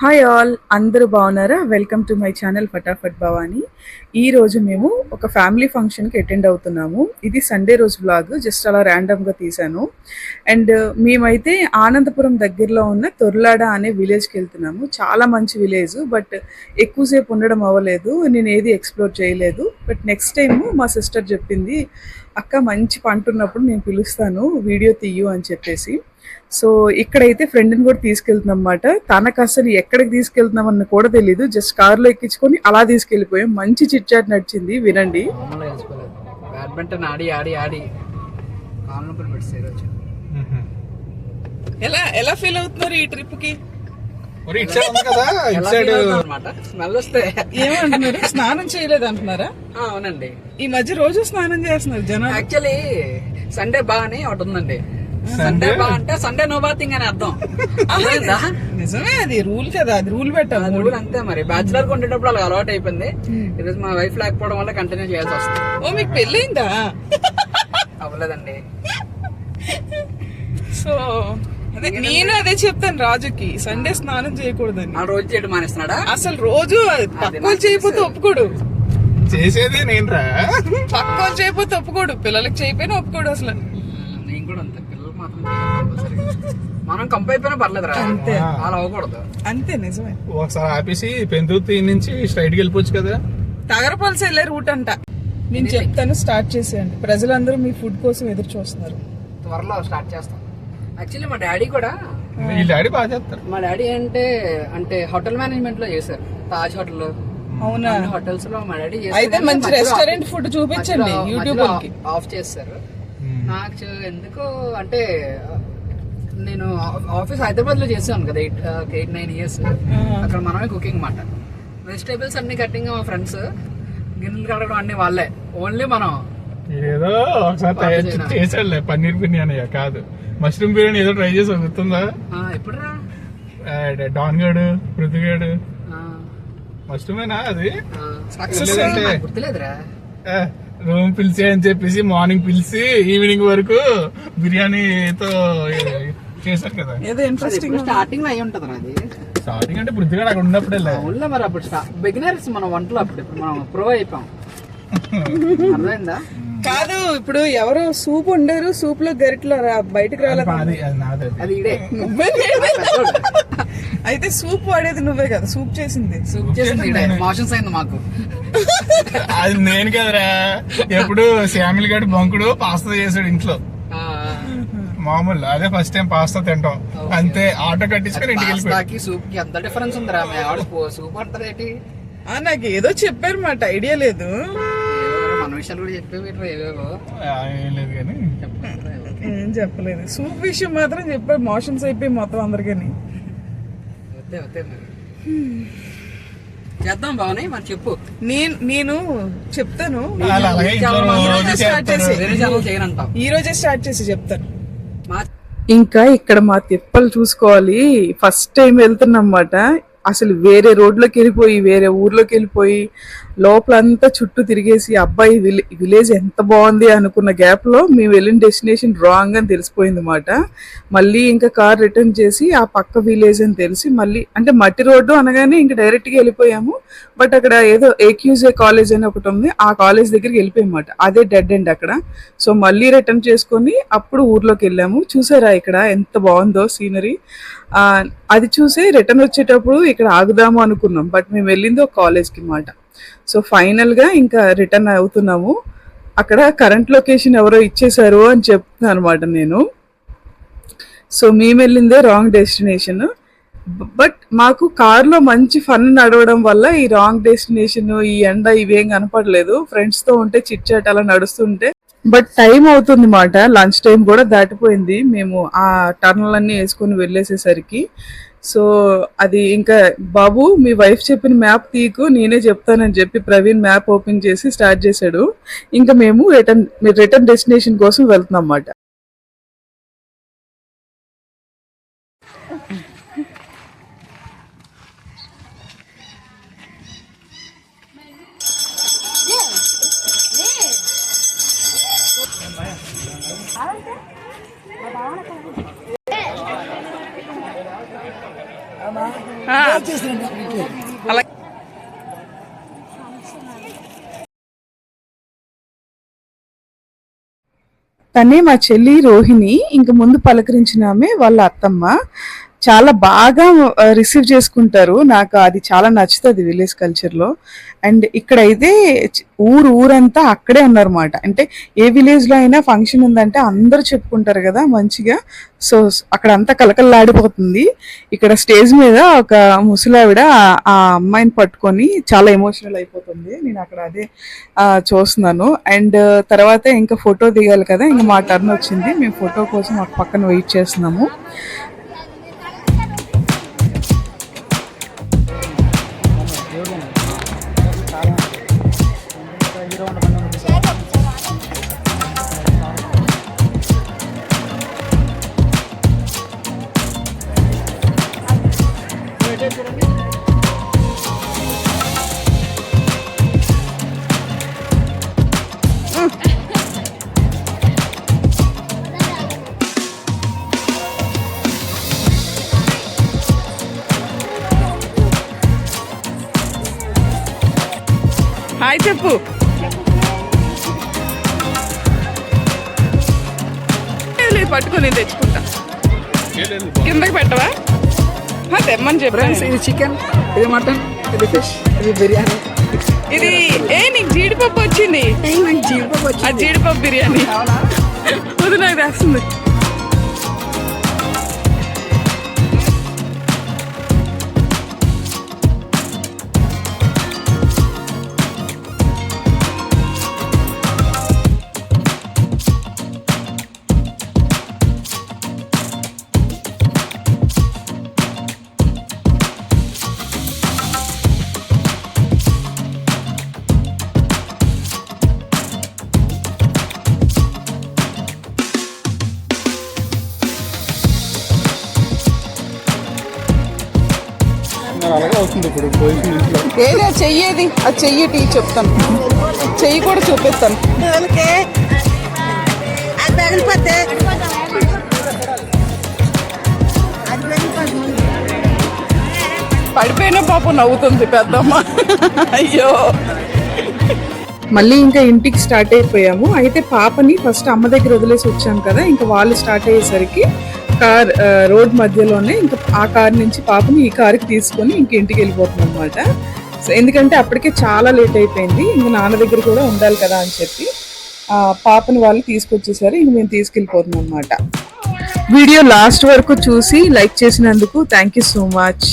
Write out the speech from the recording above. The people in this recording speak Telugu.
హాయ్ ఆల్, అందరూ బాగున్నారా? వెల్కమ్ టు మై ఛానల్ ఫటాఫట్ భవానీ. ఈరోజు మేము ఒక ఫ్యామిలీ ఫంక్షన్కి అటెండ్ అవుతున్నాము. ఇది సండే రోజు వ్లాగ్, జస్ట్ అలా ర్యాండమ్గా తీశాను. అండ్ మేమైతే ఆనందపురం దగ్గరలో ఉన్న తొర్లాడ అనే విలేజ్కి వెళ్తున్నాము. చాలా మంచి విలేజ్, బట్ ఎక్కువసేపు ఉండడం అవ్వలేదు, నేను ఏది ఎక్స్ప్లోర్ చేయలేదు. బట్ నెక్స్ట్ టైము మా సిస్టర్ చెప్పింది, అక్క మంచి పంట ఉన్నప్పుడు నేను పిలుస్తాను, వీడియో తీయు అని చెప్పేసి. సో ఇక్కడైతే ఫ్రెండ్ని కూడా తీసుకెళ్తున్నాం అన్నమాట. తనకు అసలు ఎక్కడికి తీసుకెళ్తున్నామని కూడా తెలీదు, జస్ట్ కార్లో ఎక్కించుకొని అలా తీసుకెళ్ళిపోయాం. మంచి చిట్ చాట్ నడిచింది, వినండి. బ్యాడ్మింటన్ ఆడి ఆడి ఆడి ఎలా ఫీల్ అవుతున్నారు ఈ ట్రిప్ కి? ఏమంటున్నారు? స్నానం చేయలేదు అంటున్నారా? అవునండి, ఈ మధ్య రోజు స్నానం చేస్తున్నారు జనాలు. యాక్చువల్లీ సండే బాగానే ఒకటి ఉందండి. సండే బా అంటే సండే నో బాతింగ్ అని అర్థం. నిజమే, అది రూల్ కదా, అది రూల్ పెట్టాలి. రూల్ అంతే మరి. బ్యాచులర్ ఉండేటప్పుడు అలా అలవాటు అయిపోయింది. ఈరోజు మా వైఫ్ లేకపోవడం వల్ల కంటిన్యూ చేయాల్సి వస్తుంది. ఓ, మీకు పెళ్ళైందా? అవ్వలేదండి. సో నేను అదే చెప్తాను రాజుకి, సండే స్నానం చేయకూడదని. ఆ రోజు చేయడం మానేస్తున్నాడా? అసలు రోజు పక్కోలు చేయకపోతే ఒప్పుకోడు. చేసేది నేను రా. పక్కోలు చేయకపోతే ఒప్పుకోడు, పిల్లలకి చేయకపోయినా ఒప్పుకోడు అసలు. నేను కూడా అంతే, పిల్లలు మాత్రం మనం కంప్ అయిపోయినా పర్లేదు రా, అంతే. అలా అవ్వకూడదు. అంతే, నిజమే. ఒకసారి ఆపేసి పెందుర్తి నుంచి స్ట్రైట్ కి వెళ్ళిపోవచ్చు కదా. తగరపల్సి వెళ్ళే రూట్ అంట. నేను చెప్తాను, స్టార్ట్ చేసేయండి. ప్రజలందరూ మీ ఫుడ్ కోసం ఎదురు చూస్తున్నారు. త్వరలో స్టార్ట్ చేస్తాం. యాక్చువల్లీ మా డాడీ కూడా, మీ డాడీ బాగా చేస్తారు. మా డాడీ అంటే హోటల్ మేనేజ్మెంట్ లో చేశారు. తాజ్ హోటల్, అవునా? హోటల్స్ లో మా డాడీ అయితే మంచి రెస్టారెంట్ ఫుడ్ చూపించండి యూట్యూబ్ కి. ఆఫ్ చేస్తారు. నాకు ఎందుకో అంటే నేను ఆఫీస్ హైదరాబాద్ లో చేసాను కదా 8-9 years. అక్కడ మనమే కుకింగ్ మాట. వెజిటేబుల్స్ అన్ని కట్టింగ్ మా ఫ్రెండ్స్, గిన్నెలు కడగడం అన్ని వాళ్ళే. ఓన్లీ మనం ఏదో ఒకసారి చేసాడులే పన్నీర్ బిర్యానీ కాదు, మష్రూమ్ బిర్యానీ ఏదో ట్రై చేసి గుర్తుందా? ఎప్పుడు రా డాన్ గడు, పృథ్వీగాడు, మష్రూమేనా అది? గుర్తులేదురా. రూమ్ పిలిచి అని చెప్పేసి మార్నింగ్ పిలిచి ఈవినింగ్ వరకు బిర్యానీతో చేశారు కదా. ఏదో ఇంట్రెస్టింగ్. స్టార్టింగ్ లో అయి ఉంటది అది. స్టార్టింగ్ అంటే పృథ్వీగాడు అక్కడ ఉన్నప్పుడే ఊళ్ళో మరి. అప్పుడు బిగినర్స్ మనం వంటలో, అప్పుడు మనం ప్రో అయిపోయాం. అర్థమైందా? కాదు, ఇప్పుడు ఎవరో సూప్ వండారు, సూప్ లో గరిట్లో బయటకు రాలేదు. అది ఇడే. అయితే సూప్ వాడేది నువ్వే కదా, సూప్ చేసింది. సూప్ చేసింది మోషన్స్ అయింది మాకు. అది నేను కదరా, ఎప్పుడు శ్యామిల్ గడి బంకుడు పాస్తా చేసాడు ఇంట్లో. మామూలు అదే ఫస్ట్ టైం పాస్తా తింటాం అంతే. ఆటో కట్టించుకొని ఇంటికి వెళ్ళిపోయి. సూప్ కి ఎంత డిఫరెన్స్ ఉందిరా. సూప్ అంటారు ఏంటి? నాకు ఏదో చెప్పారు మాట, ఐడియా లేదు. మన విషయాలు కూడా చెప్పేవి ఏవేవో. ఏం లేదు కానీ ఏం చెప్పలేదు. సూప్ విషయం మాత్రం చెప్పారు. మోషన్స్ అయిపోయి మొత్తం అందరికీ. చేద్దాం బాగున్నాయి మరి. చెప్పు. నేను చెప్తాను. ఈ రోజే స్టార్ట్ చేసి చెప్తాను. ఇంకా ఇక్కడ మా తిప్పలు చూసుకోవాలి. ఫస్ట్ టైం వెళ్తున్నాం అన్నమాట. అసలు వేరే రోడ్లోకి వెళ్ళిపోయి, వేరే ఊర్లోకి వెళ్ళిపోయి, లోపలంతా చుట్టూ తిరిగేసి, అబ్బాయి విలేజ్ ఎంత బాగుంది అనుకున్న గ్యాప్ లో మేము వెళ్ళిన డెస్టినేషన్ రాంగ్ అని తెలిసిపోయింది అన్నమాట. మళ్ళీ ఇంకా కార్ రిటర్న్ చేసి ఆ పక్క విలేజ్ అని తెలిసి మళ్ళీ, అంటే మట్టి రోడ్డు అనగానే ఇంకా డైరెక్ట్ గా వెళ్ళిపోయాము. బట్ అక్కడ ఏదో ఏక్యూజే కాలేజ్ అని ఒకటి ఉంది, ఆ కాలేజ్ దగ్గరికి వెళ్ళిపోయామాట. అదే డెడ్ ఎండ్ అక్కడ. సో మళ్ళీ రిటర్న్ చేసుకొని అప్పుడు ఊర్లోకి వెళ్ళాము. చూసారా ఇక్కడ ఎంత బాగుందో సీనరీ. అది చూసి రిటర్న్ వచ్చేటప్పుడు ఇక్కడ ఆగుదాము అనుకున్నాం, బట్ మేము వెళ్ళింది ఒక కాలేజ్కి మాట. సో ఫైనల్ గా ఇంకా రిటర్న్ అవుతున్నాము. అక్కడ కరెంట్ లొకేషన్ ఎవరో ఇచ్చేసారు అని చెప్తున్నాను అనమాట నేను. సో మేము వెళ్ళిందే రాంగ్ డెస్టినేషన్. బట్ మాకు కార్లో మంచి ఫన్ నడవడం వల్ల ఈ రాంగ్ డెస్టినేషన్, ఈ ఎండ ఇవేం కనపడలేదు. ఫ్రెండ్స్ తో ఉంటే చిట్ చాట్ అలా నడుస్తుంటే. బట్ టైం అవుతుంది మాట, లంచ్ టైం కూడా దాటిపోయింది మేము ఆ టర్న్లన్నీ వేసుకొని వెళ్ళేసేసరికి. సో అది ఇంకా, బాబు మీ వైఫ్ చెప్పిన మ్యాప్ తీకు, నేనే చెప్తానని చెప్పి ప్రవీణ్ మ్యాప్ ఓపెన్ చేసి స్టార్ట్ చేశాడు. ఇంకా మేము రిటర్న్ డెస్టినేషన్ కోసం వెళ్తున్నాం అన్నమాట. అలా తనే మా చెల్లి రోహిణి. ఇంక ముందు పలకరించిన ఆమె వాళ్ళ అత్తమ్మ. చాలా బాగా రిసీవ్ చేసుకుంటారు. నాకు అది చాలా నచ్చుతుంది విలేజ్ కల్చర్లో. అండ్ ఇక్కడైతే ఊరంతా అక్కడే ఉన్నారన్నమాట. అంటే ఏ విలేజ్లో అయినా ఫంక్షన్ ఉందంటే అందరూ చెప్పుకుంటారు కదా మంచిగా. సో అక్కడ అంతా కలకల్లాడిపోతుంది. ఇక్కడ స్టేజ్ మీద ఒక ముసలావిడ ఆ అమ్మాయిని పట్టుకొని చాలా ఎమోషనల్ అయిపోతుంది. నేను అక్కడ అదే చూస్తున్నాను. అండ్ తర్వాత ఇంకా ఫోటో దిగాలి కదా, ఇంకా మా టర్న్ వచ్చింది. మేము ఫోటో కోసం ఒక పక్కన వెయిట్ చేస్తున్నాము. హాయ్ చెప్పు. పట్టుకొని తెచ్చుకుంటా. కిందకి పెట్టవా? తెమ్మని చెప్పు. ఇది చికెన్, ఇది మటన్, ఇది ఫిష్, ఇది బిర్యానీ. ఇది నీకు జీడిపప్పు వచ్చింది. ఆ జీడిపప్పు బిర్యానీ వద్దు, నాకు తెస్తుంది. అలాగే అవుతుంది ఇప్పుడు పొజిషన్ ఇంట్లో. ఏదో చెయ్యేది అది చెయ్యటి చెప్తాను, చెయ్యి కూడా చూపిస్తాను. పడిపోయిన పాప నవ్వుతుంది పెద్దమ్మ. అయ్యో. మళ్ళీ ఇంకా ఇంటికి స్టార్ట్ అయిపోయాము. అయితే పాపని ఫస్ట్ అమ్మ దగ్గర వదిలేసి వచ్చాం కదా, ఇంకా వాళ్ళు స్టార్ట్ అయ్యేసరికి కార్ రోడ్ మధ్యలోనే ఇంకా ఆ కార్ నుంచి పాపని ఈ కార్కి తీసుకొని ఇంక ఇంటికి వెళ్ళిపోతున్నాం అనమాట. సో ఎందుకంటే అప్పటికే చాలా లేట్ అయిపోయింది. ఇంకా నాన్న దగ్గర కూడా ఉండాలి కదా అని చెప్పి పాపని వాళ్ళు తీసుకొచ్చేసారు. ఇంక మేము తీసుకెళ్ళిపోతున్నాం అనమాట. వీడియో లాస్ట్ వరకు చూసి లైక్ చేసినందుకు థ్యాంక్ యూ సో మచ్.